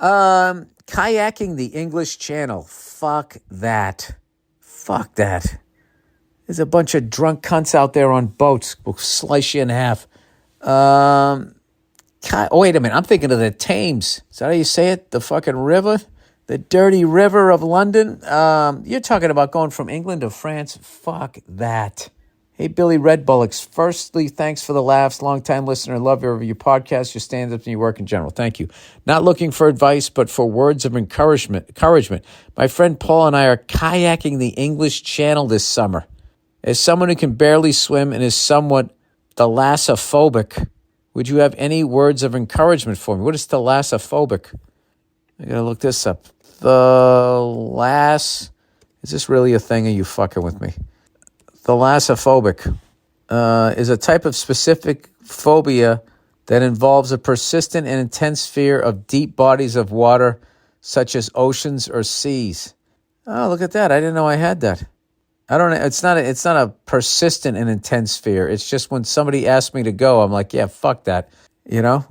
Kayaking the English Channel. Fuck that. Fuck that. There's a bunch of drunk cunts out there on boats. We'll slice you in half. Oh, wait a minute. I'm thinking of the Thames. Is that how you say it? The fucking river? The dirty river of London? You're talking about going from England to France? Fuck that. Hey, Billy Red Bullocks. Firstly, thanks for the laughs. Long-time listener. Love your podcast, your stand-ups, and your work in general. Thank you. Not looking for advice, but for words of encouragement. My friend Paul and I are kayaking the English Channel this summer. As someone who can barely swim and is somewhat thalassophobic, would you have any words of encouragement for me? What is thalassophobic? I gotta look this up. Is this really a thing? Are you fucking with me? Thalassophobic is a type of specific phobia that involves a persistent and intense fear of deep bodies of water, such as oceans or seas. Oh, look at that! I didn't know I had that. I don't know. It's not a persistent and intense fear. It's just when somebody asks me to go, I'm like, yeah, fuck that. You know?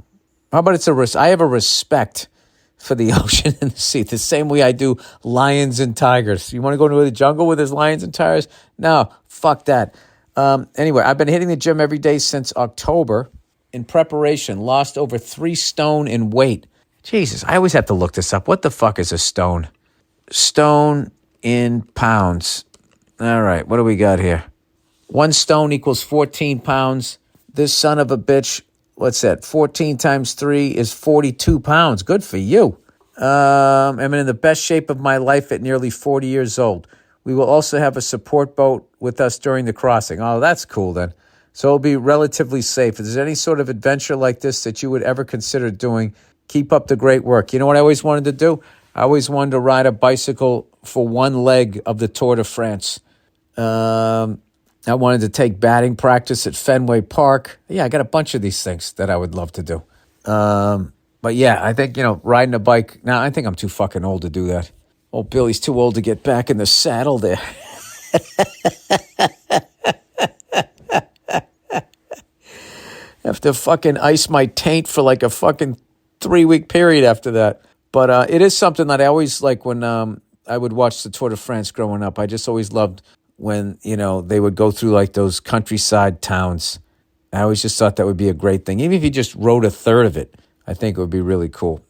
How about I have a respect for the ocean and the sea, the same way I do lions and tigers. You want to go into the jungle with his lions and tigers? No, fuck that. Anyway, I've been hitting the gym every day since October in preparation. Lost over 3 stone in weight. Jesus, I always have to look this up. What the fuck is a stone? Stone in pounds. All right, what do we got here? 1 stone equals 14 pounds. This son of a bitch, what's that? 14 times 3 is 42 pounds. Good for you. I'm in the best shape of my life at nearly 40 years old. We will also have a support boat with us during the crossing. Oh, that's cool then. So it'll be relatively safe. If there's any sort of adventure like this that you would ever consider doing, keep up the great work. You know what I always wanted to do? I always wanted to ride a bicycle for one leg of the Tour de France. I wanted to take batting practice at Fenway Park. Yeah, I got a bunch of these things that I would love to do. But yeah, I think, riding a bike. Now, I think I'm too fucking old to do that. Old Billy's too old to get back in the saddle there. Have to fucking ice my taint for like a fucking 3-week period after that. But it is something that I always like when I would watch the Tour de France growing up. I just always loved when, they would go through like those countryside towns. I always just thought that would be a great thing. Even if you just rode a third of it, I think it would be really cool.